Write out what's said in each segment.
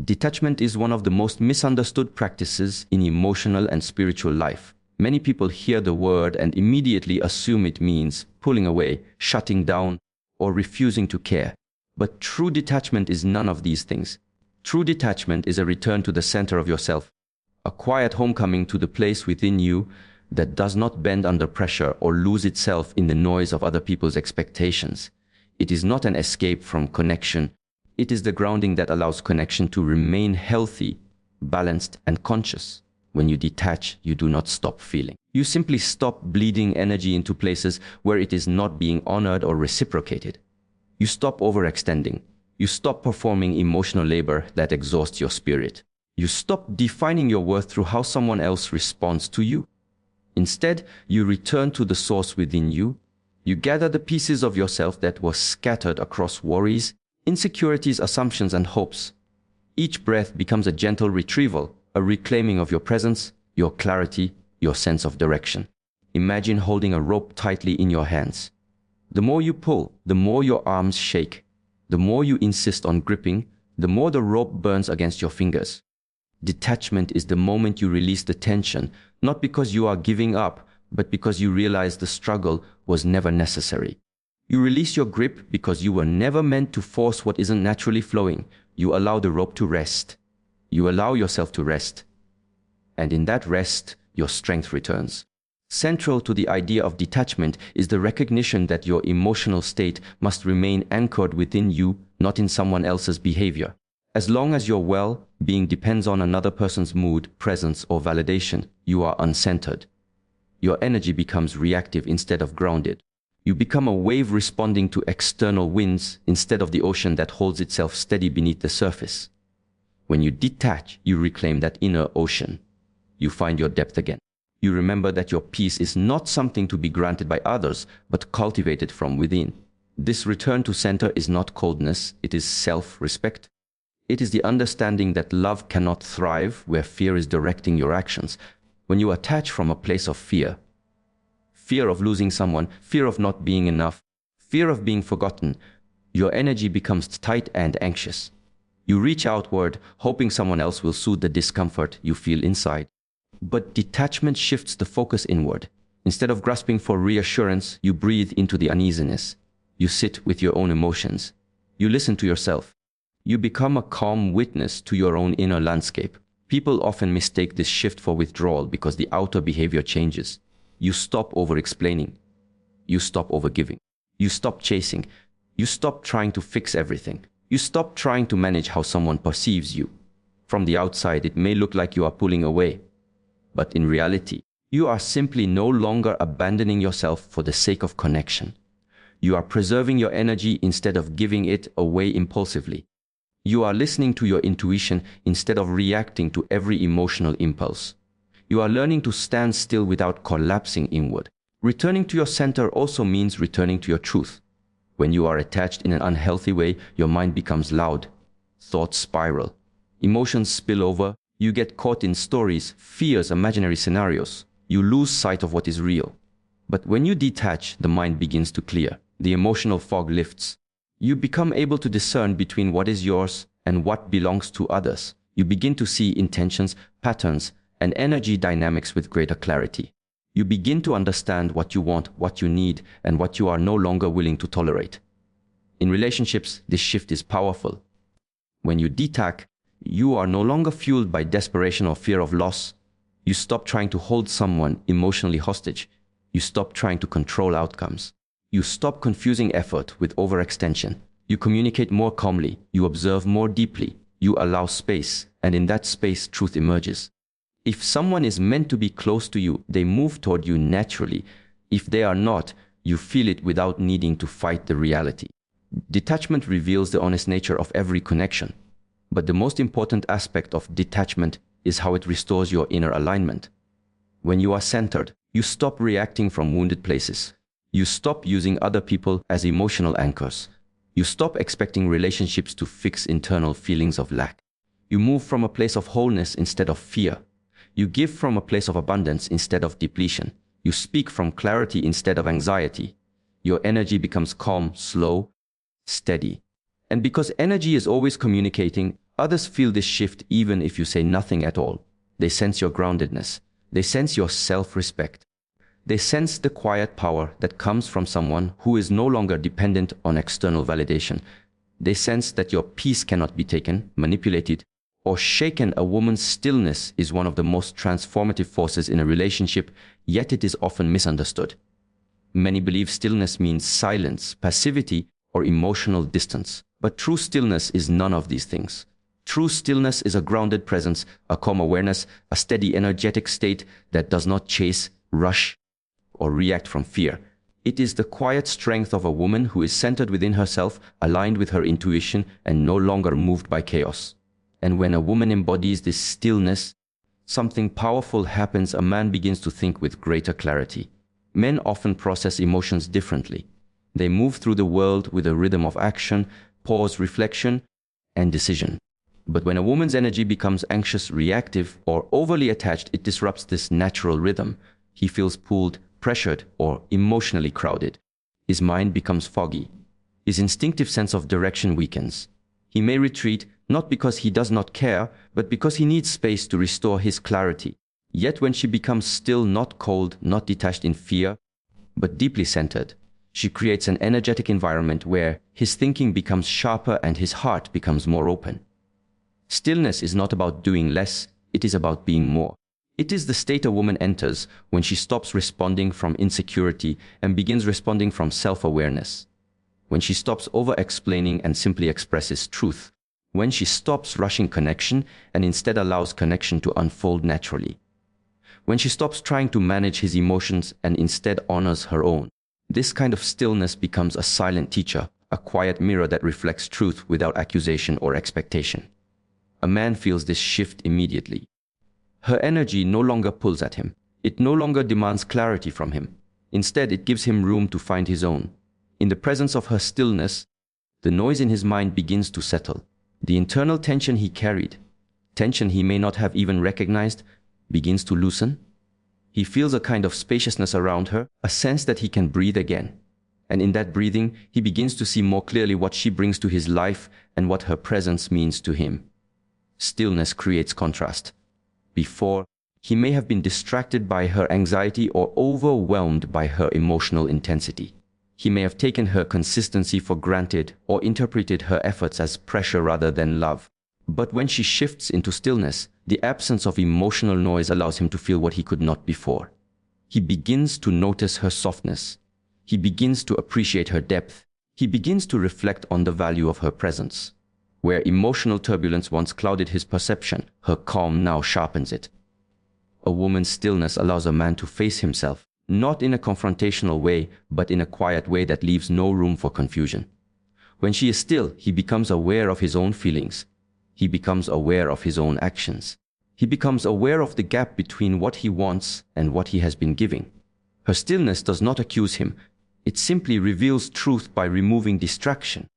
Detachment is one of the most misunderstood practices in emotional and spiritual life. Many people hear the word and immediately assume it means pulling away, shutting down, or refusing to care. But true detachment is none of these things. True detachment is a return to the center of yourself, a quiet homecoming to the place within you that does not bend under pressure or lose itself in the noise of other people's expectations. It is not an escape from connection. It is the grounding that allows connection to remain healthy, balanced, and conscious. When you detach, you do not stop feeling. You simply stop bleeding energy into places where it is not being honored or reciprocated. You stop overextending. You stop performing emotional labor that exhausts your spirit. You stop defining your worth through how someone else responds to you. Instead, you return to the source within you. You gather the pieces of yourself that were scattered across worries, insecurities, assumptions, and hopes. Each breath becomes a gentle retrieval, a reclaiming of your presence, your clarity, your sense of direction. Imagine holding a rope tightly in your hands. The more you pull, the more your arms shake. The more you insist on gripping, the more the rope burns against your fingers. Detachment is the moment you release the tension, not because you are giving up, but because you realize the struggle was never necessary. You release your grip because you were never meant to force what isn't naturally flowing. You allow the rope to rest. You allow yourself to rest. And in that rest, your strength returns. Central to the idea of detachment is the recognition that your emotional state must remain anchored within you, not in someone else's behavior. As long as your well-being depends on another person's mood, presence, or validation, you are uncentered. Your energy becomes reactive instead of grounded. You become a wave responding to external winds instead of the ocean that holds itself steady beneath the surface. When you detach, you reclaim that inner ocean. You find your depth again. You remember that your peace is not something to be granted by others, but cultivated from within. This return to center is not coldness, it is self-respect. It is the understanding that love cannot thrive where fear is directing your actions. When you attach from a place of fear of losing someone, fear of not being enough, fear of being forgotten, your energy becomes tight and anxious. You reach outward, hoping someone else will soothe the discomfort you feel inside. But detachment shifts the focus inward. Instead of grasping for reassurance, you breathe into the uneasiness. You sit with your own emotions. You listen to yourself. You become a calm witness to your own inner landscape. People often mistake this shift for withdrawal because the outer behavior changes. You stop over-explaining. You stop over-giving. You stop chasing. You stop trying to fix everything. You stop trying to manage how someone perceives you. From the outside, it may look like you are pulling away. But in reality, you are simply no longer abandoning yourself for the sake of connection. You are preserving your energy instead of giving it away impulsively. You are listening to your intuition instead of reacting to every emotional impulse. You are learning to stand still without collapsing inward. Returning to your center also means returning to your truth. When you are attached in an unhealthy way, your mind becomes loud. Thoughts spiral. Emotions spill over. You get caught in stories, fears, imaginary scenarios. You lose sight of what is real. But when you detach, the mind begins to clear. The emotional fog lifts. You become able to discern between what is yours and what belongs to others. You begin to see intentions, patterns, and energy dynamics with greater clarity. You begin to understand what you want, what you need, and what you are no longer willing to tolerate. In relationships, this shift is powerful. When you detach, you are no longer fueled by desperation or fear of loss. You stop trying to hold someone emotionally hostage. You stop trying to control outcomes. You stop confusing effort with overextension. You communicate more calmly. You observe more deeply. You allow space, and in that space, truth emerges. If someone is meant to be close to you, they move toward you naturally. If they are not, you feel it without needing to fight the reality. Detachment reveals the honest nature of every connection. But the most important aspect of detachment is how it restores your inner alignment. When you are centered, you stop reacting from wounded places. You stop using other people as emotional anchors. You stop expecting relationships to fix internal feelings of lack. You move from a place of wholeness instead of fear. You give from a place of abundance instead of depletion. You speak from clarity instead of anxiety. Your energy becomes calm, slow, steady. And because energy is always communicating, Others feel this shift even if you say nothing at all. They sense your groundedness. They sense your self-respect. They sense the quiet power that comes from someone who is no longer dependent on external validation. They sense that your peace cannot be taken, manipulated, or shaken. A woman's stillness is one of the most transformative forces in a relationship, yet it is often misunderstood. Many believe stillness means silence, passivity, or emotional distance. But true stillness is none of these things. True stillness is a grounded presence, a calm awareness, a steady energetic state that does not chase, rush, or react from fear. It is the quiet strength of a woman who is centered within herself, aligned with her intuition, and no longer moved by chaos. And when a woman embodies this stillness, something powerful happens. A man begins to think with greater clarity. Men often process emotions differently. They move through the world with a rhythm of action, pause, reflection, and decision. But when a woman's energy becomes anxious, reactive, or overly attached, it disrupts this natural rhythm. He feels pulled, pressured, or emotionally crowded. His mind becomes foggy. His instinctive sense of direction weakens. He may retreat, not because he does not care, but because he needs space to restore his clarity. Yet when she becomes still, not cold, not detached in fear, but deeply centered, she creates an energetic environment where his thinking becomes sharper and his heart becomes more open. Stillness is not about doing less, it is about being more. It is the state a woman enters when she stops responding from insecurity and begins responding from self-awareness. When she stops over-explaining and simply expresses truth. When she stops rushing connection and instead allows connection to unfold naturally. When she stops trying to manage his emotions and instead honors her own. This kind of stillness becomes a silent teacher, a quiet mirror that reflects truth without accusation or expectation. A man feels this shift immediately. Her energy no longer pulls at him. It no longer demands clarity from him. Instead, it gives him room to find his own. In the presence of her stillness, the noise in his mind begins to settle. The internal tension he carried, tension he may not have even recognized, begins to loosen. He feels a kind of spaciousness around her, a sense that he can breathe again. And in that breathing, he begins to see more clearly what she brings to his life and what her presence means to him. Stillness creates contrast. Before, he may have been distracted by her anxiety or overwhelmed by her emotional intensity. He may have taken her consistency for granted or interpreted her efforts as pressure rather than love. But when she shifts into stillness, the absence of emotional noise allows him to feel what he could not before. He begins to notice her softness. He begins to appreciate her depth. He begins to reflect on the value of her presence. Where emotional turbulence once clouded his perception, her calm now sharpens it. A woman's stillness allows a man to face himself, not in a confrontational way, but in a quiet way that leaves no room for confusion. When she is still, he becomes aware of his own feelings. He becomes aware of his own actions. He becomes aware of the gap between what he wants and what he has been giving. Her stillness does not accuse him. It simply reveals truth by removing distraction.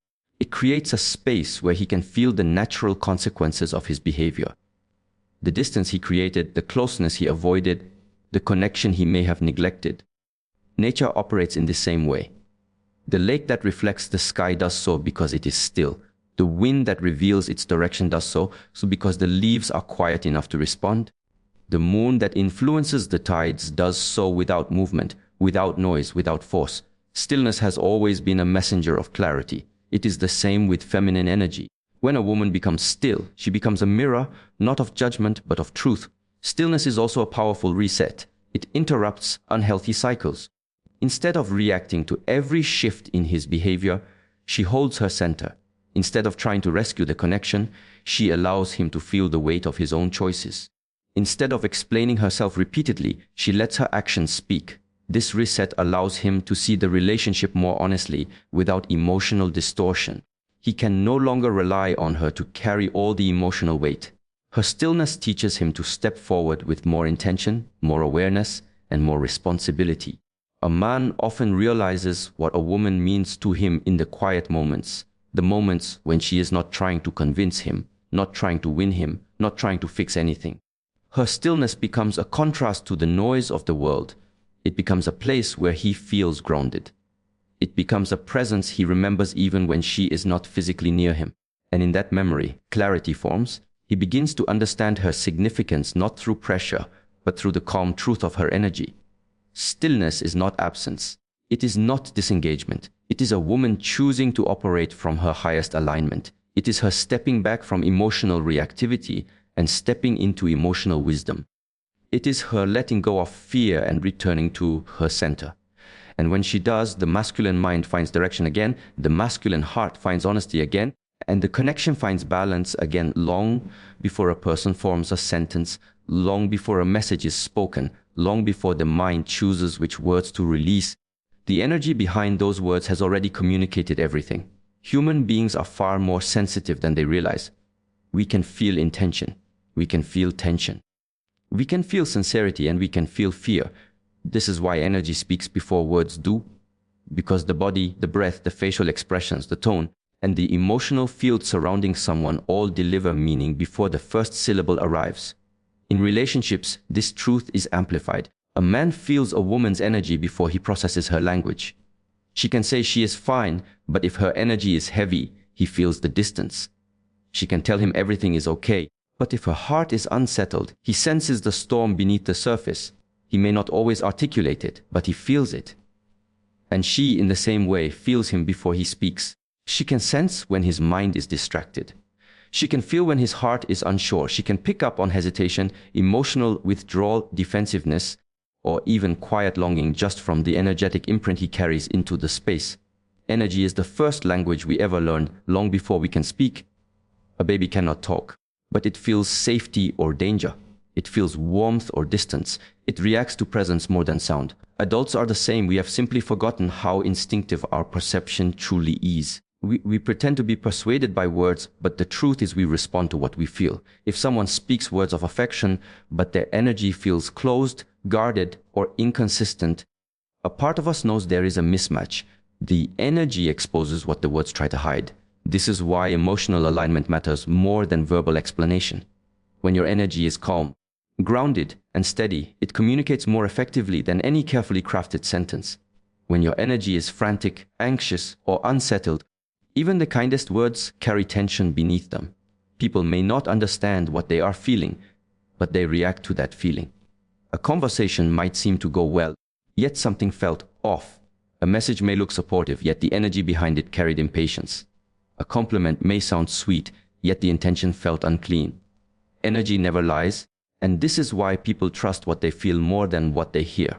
It creates a space where he can feel the natural consequences of his behavior. The distance he created, the closeness he avoided, the connection he may have neglected. Nature operates in the same way. The lake that reflects the sky does so because it is still. The wind that reveals its direction does so because the leaves are quiet enough to respond. The moon that influences the tides does so without movement, without noise, without force. Stillness has always been a messenger of clarity. It is the same with feminine energy. When a woman becomes still, she becomes a mirror, not of judgment, but of truth. Stillness is also a powerful reset. It interrupts unhealthy cycles. Instead of reacting to every shift in his behavior, she holds her center. Instead of trying to rescue the connection, she allows him to feel the weight of his own choices. Instead of explaining herself repeatedly, she lets her actions speak. This reset allows him to see the relationship more honestly, without emotional distortion. He can no longer rely on her to carry all the emotional weight. Her stillness teaches him to step forward with more intention, more awareness, and more responsibility. A man often realizes what a woman means to him in the quiet moments, the moments when she is not trying to convince him, not trying to win him, not trying to fix anything. Her stillness becomes a contrast to the noise of the world. It becomes a place where he feels grounded. It becomes a presence he remembers even when she is not physically near him. And in that memory, clarity forms. He begins to understand her significance not through pressure, but through the calm truth of her energy. Stillness is not absence. It is not disengagement. It is a woman choosing to operate from her highest alignment. It is her stepping back from emotional reactivity and stepping into emotional wisdom. It is her letting go of fear and returning to her center. And when she does, the masculine mind finds direction again, the masculine heart finds honesty again, and the connection finds balance again long before a person forms a sentence, long before a message is spoken, long before the mind chooses which words to release. The energy behind those words has already communicated everything. Human beings are far more sensitive than they realize. We can feel intention. We can feel tension. We can feel sincerity and we can feel fear. This is why energy speaks before words do. Because the body, the breath, the facial expressions, the tone, and the emotional field surrounding someone all deliver meaning before the first syllable arrives. In relationships, this truth is amplified. A man feels a woman's energy before he processes her language. She can say she is fine, but if her energy is heavy, he feels the distance. She can tell him everything is okay, but if her heart is unsettled, he senses the storm beneath the surface. He may not always articulate it, but he feels it. And she, in the same way, feels him before he speaks. She can sense when his mind is distracted. She can feel when his heart is unsure. She can pick up on hesitation, emotional withdrawal, defensiveness, or even quiet longing just from the energetic imprint he carries into the space. Energy is the first language we ever learn long before we can speak. A baby cannot talk, but it feels safety or danger. It feels warmth or distance. It reacts to presence more than sound. Adults are the same. We have simply forgotten how instinctive our perception truly is. We pretend to be persuaded by words, but the truth is we respond to what we feel. If someone speaks words of affection, but their energy feels closed, guarded, or inconsistent, a part of us knows there is a mismatch. The energy exposes what the words try to hide. This is why emotional alignment matters more than verbal explanation. When your energy is calm, grounded, and steady, it communicates more effectively than any carefully crafted sentence. When your energy is frantic, anxious, or unsettled, even the kindest words carry tension beneath them. People may not understand what they are feeling, but they react to that feeling. A conversation might seem to go well, yet something felt off. A message may look supportive, yet the energy behind it carried impatience. A compliment may sound sweet, yet the intention felt unclean. Energy never lies, and this is why people trust what they feel more than what they hear.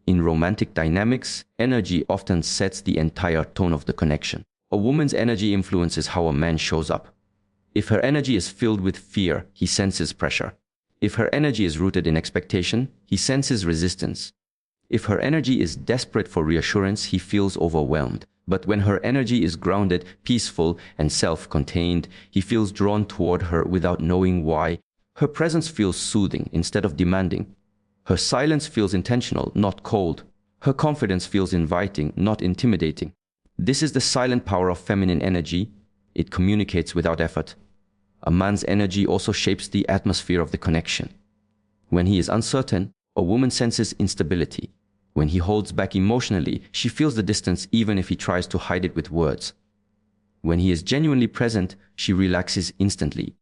In romantic dynamics, energy often sets the entire tone of the connection. A woman's energy influences how a man shows up. If her energy is filled with fear, he senses pressure. If her energy is rooted in expectation, he senses resistance. If her energy is desperate for reassurance, he feels overwhelmed. But when her energy is grounded, peaceful, and self-contained, he feels drawn toward her without knowing why. Her presence feels soothing instead of demanding. Her silence feels intentional, not cold. Her confidence feels inviting, not intimidating. This is the silent power of feminine energy. It communicates without effort. A man's energy also shapes the atmosphere of the connection. When he is uncertain, a woman senses instability. When he holds back emotionally, she feels the distance even if he tries to hide it with words. When he is genuinely present, she relaxes instantly.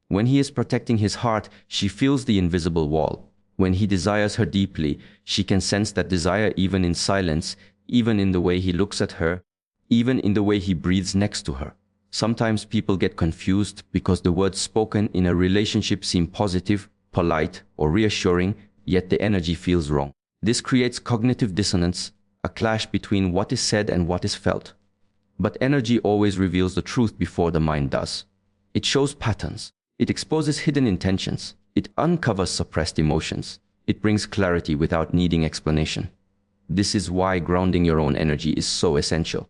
When he is protecting his heart, she feels the invisible wall. When he desires her deeply, she can sense that desire even in silence, even in the way he looks at her, even in the way he breathes next to her. Sometimes people get confused because the words spoken in a relationship seem positive, polite, or reassuring, yet the energy feels wrong. This creates cognitive dissonance, a clash between what is said and what is felt. But energy always reveals the truth before the mind does. It shows patterns. It exposes hidden intentions. It uncovers suppressed emotions. It brings clarity without needing explanation. This is why grounding your own energy is so essential.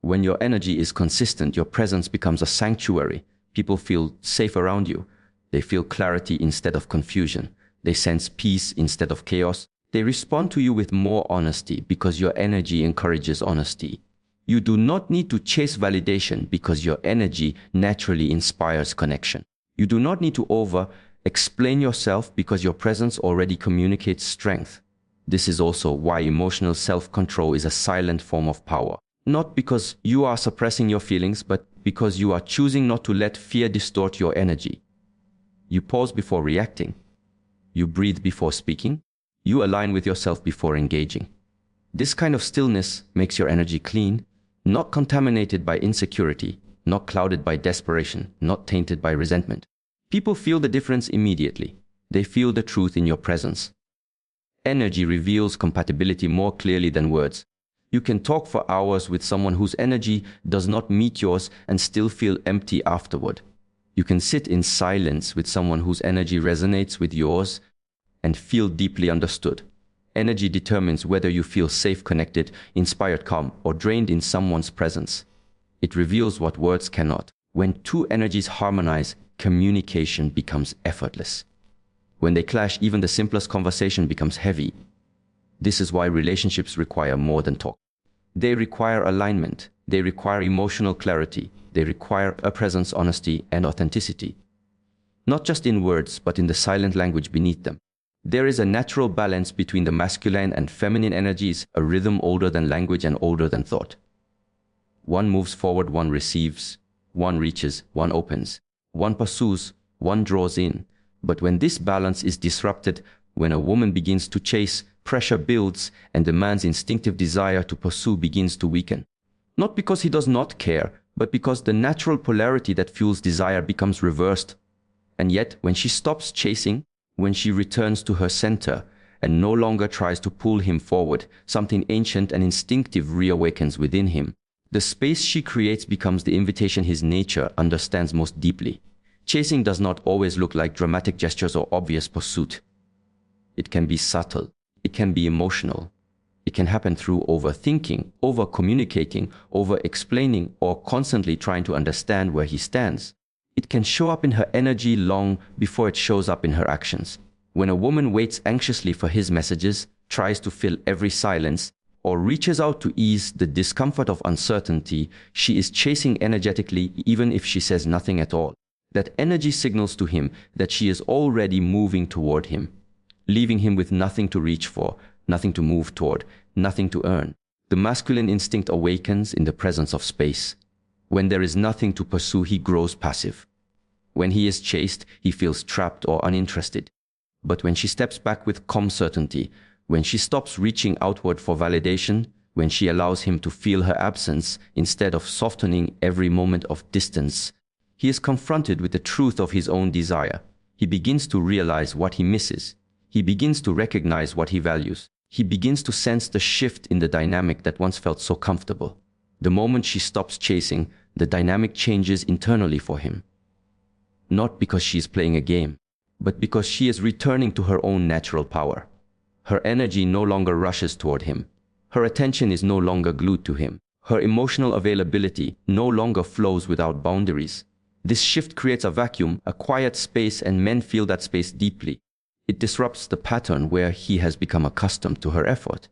When your energy is consistent, your presence becomes a sanctuary. People feel safe around you. They feel clarity instead of confusion. They sense peace instead of chaos. They respond to you with more honesty because your energy encourages honesty. You do not need to chase validation because your energy naturally inspires connection. You do not need to over-explain yourself because your presence already communicates strength. This is also why emotional self-control is a silent form of power. Not because you are suppressing your feelings, but because you are choosing not to let fear distort your energy. You pause before reacting. You breathe before speaking. You align with yourself before engaging. This kind of stillness makes your energy clean, not contaminated by insecurity, not clouded by desperation, not tainted by resentment. People feel the difference immediately. They feel the truth in your presence. Energy reveals compatibility more clearly than words. You can talk for hours with someone whose energy does not meet yours and still feel empty afterward. You can sit in silence with someone whose energy resonates with yours and feel deeply understood. Energy determines whether you feel safe, connected, inspired, calm, or drained in someone's presence. It reveals what words cannot. When two energies harmonize, communication becomes effortless. When they clash, even the simplest conversation becomes heavy. This is why relationships require more than talk. They require alignment. They require emotional clarity. They require a presence, honesty, and authenticity. Not just in words, but in the silent language beneath them. There is a natural balance between the masculine and feminine energies, a rhythm older than language and older than thought. One moves forward, one receives, one reaches, one opens, one pursues, one draws in. But when this balance is disrupted, when a woman begins to chase, pressure builds, and the man's instinctive desire to pursue begins to weaken. Not because he does not care, but because the natural polarity that fuels desire becomes reversed. And yet, when she stops chasing, when she returns to her center and no longer tries to pull him forward, something ancient and instinctive reawakens within him. The space she creates becomes the invitation his nature understands most deeply. Chasing does not always look like dramatic gestures or obvious pursuit. It can be subtle. It can be emotional. It can happen through overthinking, over-communicating, over-explaining, or constantly trying to understand where he stands. It can show up in her energy long before it shows up in her actions. When a woman waits anxiously for his messages, tries to fill every silence, or reaches out to ease the discomfort of uncertainty, she is chasing energetically even if she says nothing at all. That energy signals to him that she is already moving toward him, leaving him with nothing to reach for, nothing to move toward, nothing to earn. The masculine instinct awakens in the presence of space. When there is nothing to pursue, he grows passive. When he is chased, he feels trapped or uninterested. But when she steps back with calm certainty, when she stops reaching outward for validation, when she allows him to feel her absence instead of softening every moment of distance, he is confronted with the truth of his own desire. He begins to realize what he misses. He begins to recognize what he values. He begins to sense the shift in the dynamic that once felt so comfortable. The moment she stops chasing, the dynamic changes internally for him. Not because she is playing a game, but because she is returning to her own natural power. Her energy no longer rushes toward him. Her attention is no longer glued to him. Her emotional availability no longer flows without boundaries. This shift creates a vacuum, a quiet space, and men feel that space deeply. It disrupts the pattern where he has become accustomed to her effort.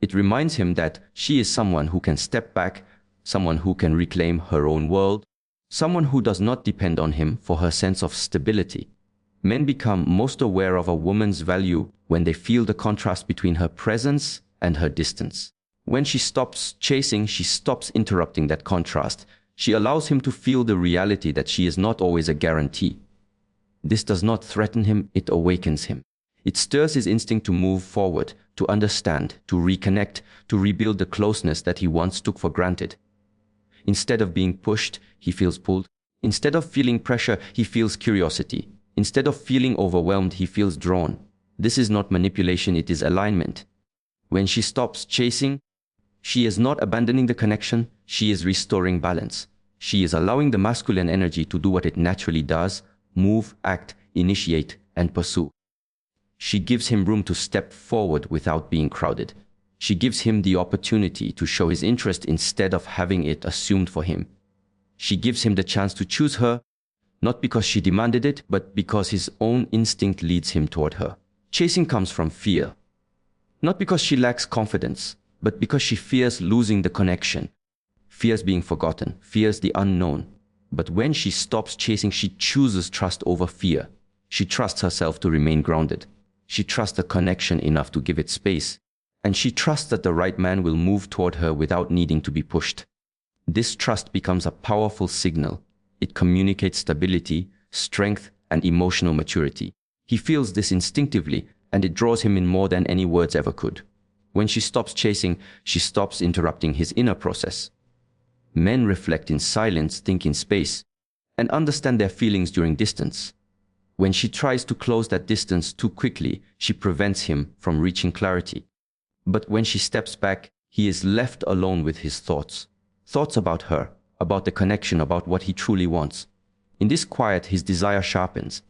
It reminds him that she is someone who can step back, someone who can reclaim her own world, someone who does not depend on him for her sense of stability. Men become most aware of a woman's value when they feel the contrast between her presence and her distance. When she stops chasing, she stops interrupting that contrast. She allows him to feel the reality that she is not always a guarantee. This does not threaten him, it awakens him. It stirs his instinct to move forward, to understand, to reconnect, to rebuild the closeness that he once took for granted. Instead of being pushed, he feels pulled. Instead of feeling pressure, he feels curiosity. Instead of feeling overwhelmed, he feels drawn. This is not manipulation, it is alignment. When she stops chasing, she is not abandoning the connection, she is restoring balance. She is allowing the masculine energy to do what it naturally does: move, act, initiate, and pursue. She gives him room to step forward without being crowded. She gives him the opportunity to show his interest instead of having it assumed for him. She gives him the chance to choose her, not because she demanded it, but because his own instinct leads him toward her. Chasing comes from fear, not because she lacks confidence, but because she fears losing the connection, fears being forgotten, fears the unknown. But when she stops chasing, she chooses trust over fear. She trusts herself to remain grounded. She trusts the connection enough to give it space. And she trusts that the right man will move toward her without needing to be pushed. This trust becomes a powerful signal. It communicates stability, strength, and emotional maturity. He feels this instinctively, and it draws him in more than any words ever could. When she stops chasing, she stops interrupting his inner process. Men reflect in silence, think in space, and understand their feelings during distance. When she tries to close that distance too quickly, she prevents him from reaching clarity. But when she steps back, he is left alone with his thoughts. Thoughts about her, about the connection, about what he truly wants. In this quiet, his desire sharpens.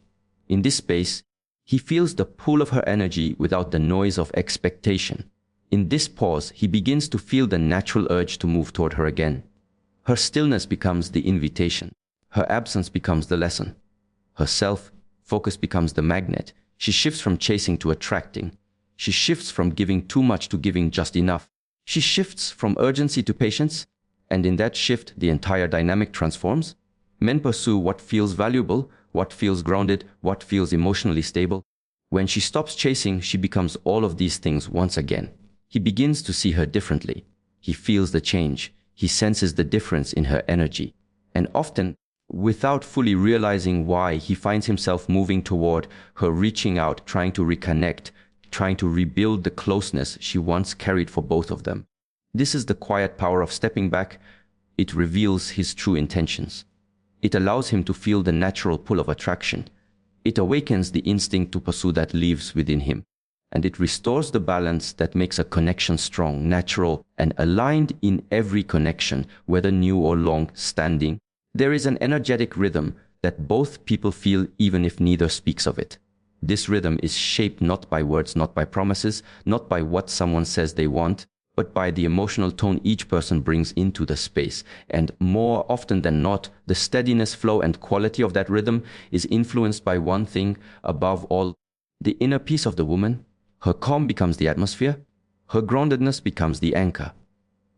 In this space, he feels the pull of her energy without the noise of expectation. In this pause, he begins to feel the natural urge to move toward her again. Her stillness becomes the invitation. Her absence becomes the lesson. Her self-focus becomes the magnet. She shifts from chasing to attracting. She shifts from giving too much to giving just enough. She shifts from urgency to patience, and in that shift, the entire dynamic transforms. Men pursue what feels valuable, what feels grounded, what feels emotionally stable. When she stops chasing, she becomes all of these things once again. He begins to see her differently. He feels the change. He senses the difference in her energy. And often, without fully realizing why, he finds himself moving toward her, reaching out, trying to reconnect, trying to rebuild the closeness she once carried for both of them. This is the quiet power of stepping back. It reveals his true intentions. It allows him to feel the natural pull of attraction. It awakens the instinct to pursue that lives within him. And it restores the balance that makes a connection strong, natural, and aligned in every connection, whether new or long-standing. There is an energetic rhythm that both people feel even if neither speaks of it. This rhythm is shaped not by words, not by promises, not by what someone says they want, but by the emotional tone each person brings into the space. And more often than not, the steadiness, flow, and quality of that rhythm is influenced by one thing above all: the inner peace of the woman. Her calm becomes the atmosphere. Her groundedness becomes the anchor.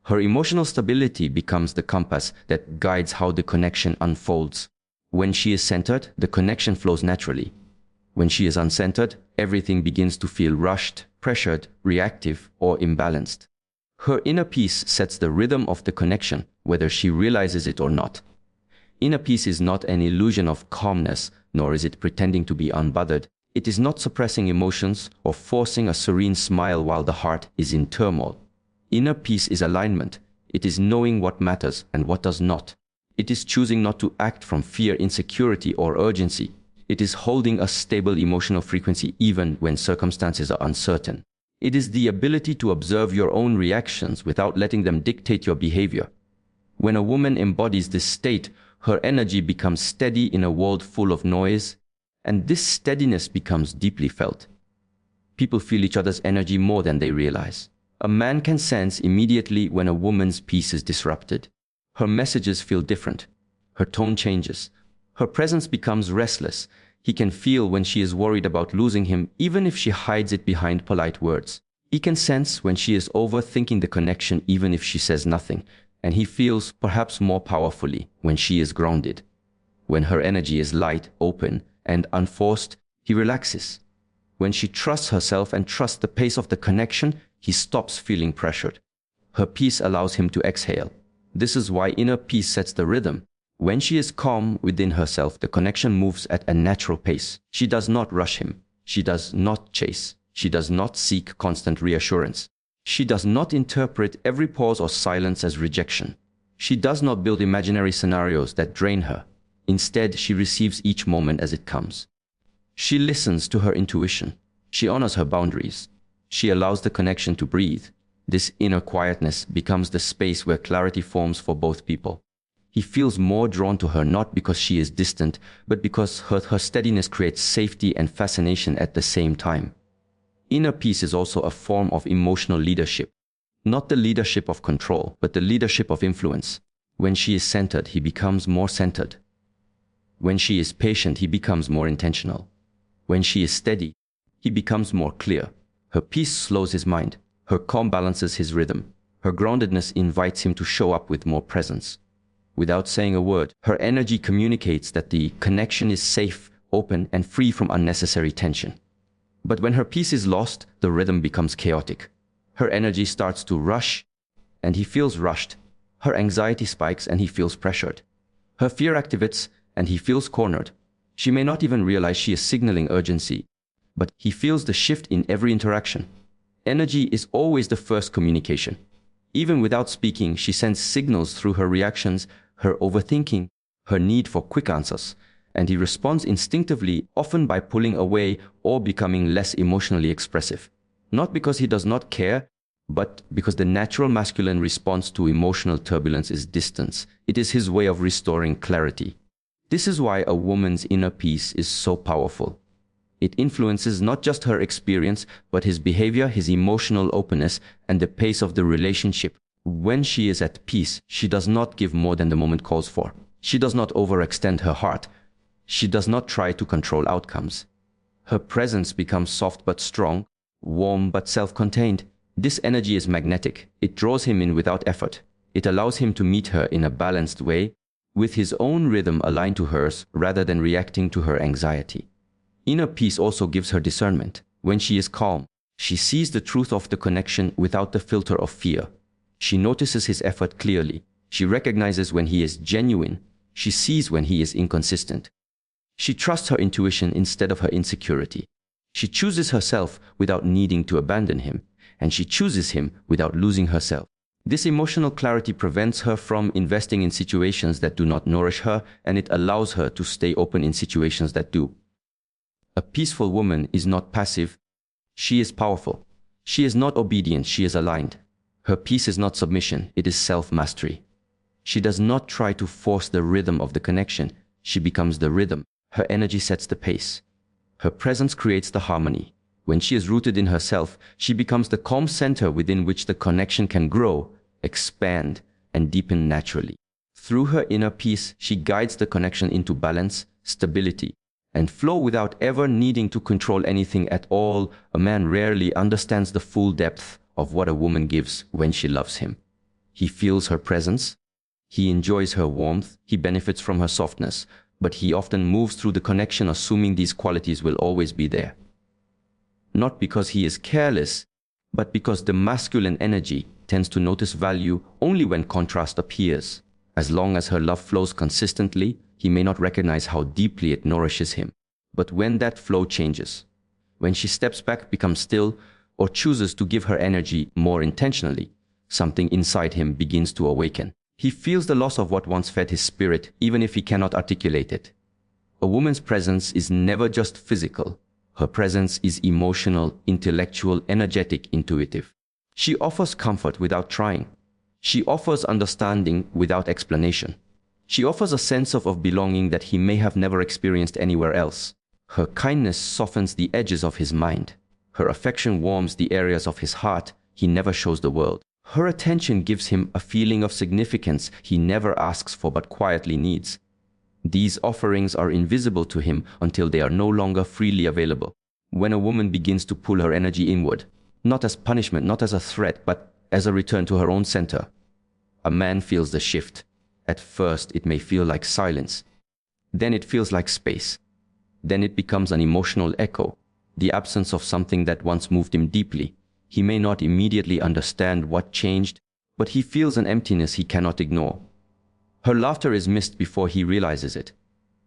Her emotional stability becomes the compass that guides how the connection unfolds. When she is centered, the connection flows naturally. When she is uncentered, everything begins to feel rushed, pressured, reactive, or imbalanced. Her inner peace sets the rhythm of the connection, whether she realizes it or not. Inner peace is not an illusion of calmness, nor is it pretending to be unbothered. It is not suppressing emotions or forcing a serene smile while the heart is in turmoil. Inner peace is alignment. It is knowing what matters and what does not. It is choosing not to act from fear, insecurity, or urgency. It is holding a stable emotional frequency even when circumstances are uncertain. It is the ability to observe your own reactions without letting them dictate your behavior. When a woman embodies this state, her energy becomes steady in a world full of noise, and this steadiness becomes deeply felt. People feel each other's energy more than they realize. A man can sense immediately when a woman's peace is disrupted. Her messages feel different. Her tone changes. Her presence becomes restless. He can feel when she is worried about losing him, even if she hides it behind polite words. He can sense when she is overthinking the connection, even if she says nothing. And he feels, perhaps more powerfully, when she is grounded. When her energy is light, open, and unforced, he relaxes. When she trusts herself and trusts the pace of the connection, he stops feeling pressured. Her peace allows him to exhale. This is why inner peace sets the rhythm. When she is calm within herself, the connection moves at a natural pace. She does not rush him. She does not chase. She does not seek constant reassurance. She does not interpret every pause or silence as rejection. She does not build imaginary scenarios that drain her. Instead, she receives each moment as it comes. She listens to her intuition. She honors her boundaries. She allows the connection to breathe. This inner quietness becomes the space where clarity forms for both people. He feels more drawn to her not because she is distant, but because her steadiness creates safety and fascination at the same time. Inner peace is also a form of emotional leadership. Not the leadership of control, but the leadership of influence. When she is centered, he becomes more centered. When she is patient, he becomes more intentional. When she is steady, he becomes more clear. Her peace slows his mind. Her calm balances his rhythm. Her groundedness invites him to show up with more presence. Without saying a word, her energy communicates that the connection is safe, open, and free from unnecessary tension. But when her peace is lost, the rhythm becomes chaotic. Her energy starts to rush, and he feels rushed. Her anxiety spikes and he feels pressured. Her fear activates and he feels cornered. She may not even realize she is signaling urgency, but he feels the shift in every interaction. Energy is always the first communication. Even without speaking, she sends signals through her reactions, her overthinking, her need for quick answers, and he responds instinctively, often by pulling away or becoming less emotionally expressive. Not because he does not care, but because the natural masculine response to emotional turbulence is distance. It is his way of restoring clarity. This is why a woman's inner peace is so powerful. It influences not just her experience, but his behavior, his emotional openness, and the pace of the relationship. When she is at peace, she does not give more than the moment calls for. She does not overextend her heart. She does not try to control outcomes. Her presence becomes soft but strong, warm but self-contained. This energy is magnetic. It draws him in without effort. It allows him to meet her in a balanced way, with his own rhythm aligned to hers rather than reacting to her anxiety. Inner peace also gives her discernment. When she is calm, she sees the truth of the connection without the filter of fear. She notices his effort clearly. She recognizes when he is genuine. She sees when he is inconsistent. She trusts her intuition instead of her insecurity. She chooses herself without needing to abandon him, and she chooses him without losing herself. This emotional clarity prevents her from investing in situations that do not nourish her, and it allows her to stay open in situations that do. A peaceful woman is not passive. She is powerful. She is not obedient. She is aligned. Her peace is not submission. It is self-mastery. She does not try to force the rhythm of the connection. She becomes the rhythm. Her energy sets the pace. Her presence creates the harmony. When she is rooted in herself, she becomes the calm center within which the connection can grow, expand, and deepen naturally. Through her inner peace, she guides the connection into balance, stability, and flow without ever needing to control anything at all. A man rarely understands the full depth of what a woman gives when she loves him. He feels her presence. He enjoys her warmth. He benefits from her softness. But he often moves through the connection assuming these qualities will always be there. Not because he is careless, but because the masculine energy tends to notice value only when contrast appears. As long as her love flows consistently, he may not recognize how deeply it nourishes him. But when that flow changes, when she steps back, becomes still, or chooses to give her energy more intentionally, something inside him begins to awaken. He feels the loss of what once fed his spirit, even if he cannot articulate it. A woman's presence is never just physical. Her presence is emotional, intellectual, energetic, intuitive. She offers comfort without trying. She offers understanding without explanation. She offers a sense of belonging that he may have never experienced anywhere else. Her kindness softens the edges of his mind. Her affection warms the areas of his heart he never shows the world. Her attention gives him a feeling of significance he never asks for but quietly needs. These offerings are invisible to him until they are no longer freely available. When a woman begins to pull her energy inward, not as punishment, not as a threat, but as a return to her own center, a man feels the shift. At first, it may feel like silence. Then it feels like space. Then it becomes an emotional echo, the absence of something that once moved him deeply. He may not immediately understand what changed, but he feels an emptiness he cannot ignore. Her laughter is missed before he realizes it.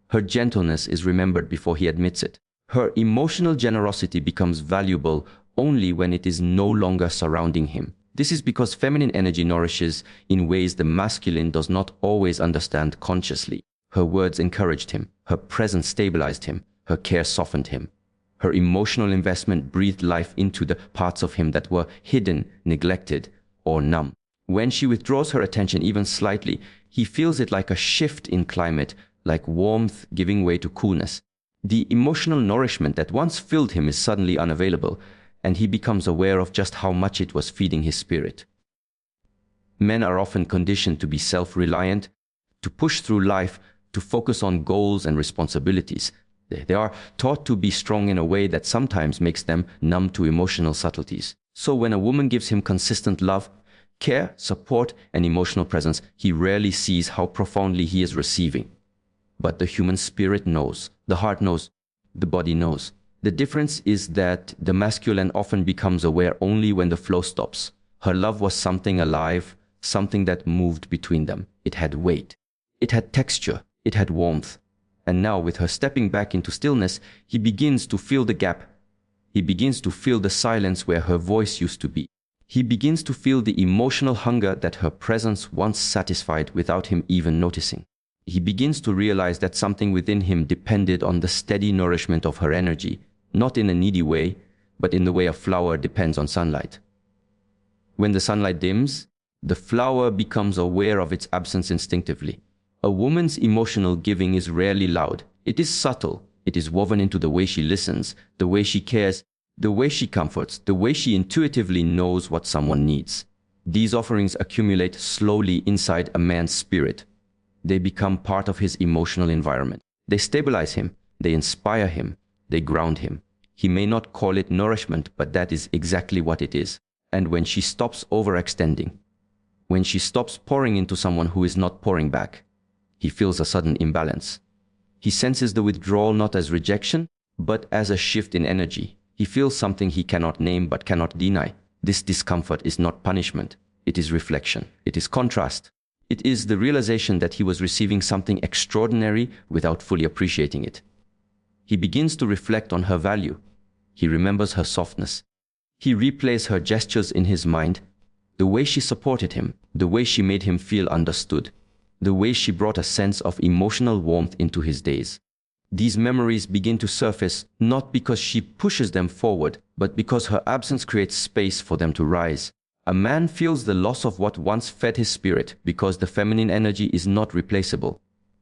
Her gentleness is remembered before he admits it. Her emotional generosity becomes valuable only when it is no longer surrounding him. This is because feminine energy nourishes in ways the masculine does not always understand consciously. Her words encouraged him. Her presence stabilized him. Her care softened him. Her emotional investment breathed life into the parts of him that were hidden, neglected, or numb. When she withdraws her attention even slightly, he feels it like a shift in climate, like warmth giving way to coolness. The emotional nourishment that once filled him is suddenly unavailable, and he becomes aware of just how much it was feeding his spirit. Men are often conditioned to be self-reliant, to push through life, to focus on goals and responsibilities. They are taught to be strong in a way that sometimes makes them numb to emotional subtleties. So when a woman gives him consistent love, care, support, and emotional presence, he rarely sees how profoundly he is receiving. But the human spirit knows, the heart knows, the body knows. The difference is that the masculine often becomes aware only when the flow stops. Her love was something alive, something that moved between them. It had weight. It had texture. It had warmth. And now, with her stepping back into stillness, he begins to feel the gap. He begins to feel the silence where her voice used to be. He begins to feel the emotional hunger that her presence once satisfied without him even noticing. He begins to realize that something within him depended on the steady nourishment of her energy, not in a needy way, but in the way a flower depends on sunlight. When the sunlight dims, the flower becomes aware of its absence instinctively. A woman's emotional giving is rarely loud. It is subtle. It is woven into the way she listens, the way she cares, the way she comforts, the way she intuitively knows what someone needs. These offerings accumulate slowly inside a man's spirit. They become part of his emotional environment. They stabilize him. They inspire him. They ground him. He may not call it nourishment, but that is exactly what it is. And when she stops overextending, when she stops pouring into someone who is not pouring back, he feels a sudden imbalance. He senses the withdrawal not as rejection, but as a shift in energy. He feels something he cannot name but cannot deny. This discomfort is not punishment. It is reflection. It is contrast. It is the realization that he was receiving something extraordinary without fully appreciating it. He begins to reflect on her value. He remembers her softness. He replays her gestures in his mind, the way she supported him, the way she made him feel understood, the way she brought a sense of emotional warmth into his days. These memories begin to surface not because she pushes them forward, but because her absence creates space for them to rise. A man feels the loss of what once fed his spirit because the feminine energy is not replaceable.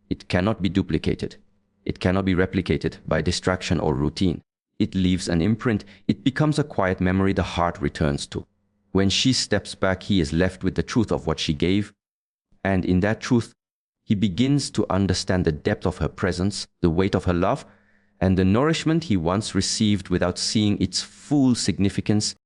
It cannot be duplicated. It cannot be replicated by distraction or routine. It leaves an imprint. It becomes a quiet memory the heart returns to. When she steps back, he is left with the truth of what she gave. And in that truth, he begins to understand the depth of her presence, the weight of her love, and the nourishment he once received without seeing its full significance.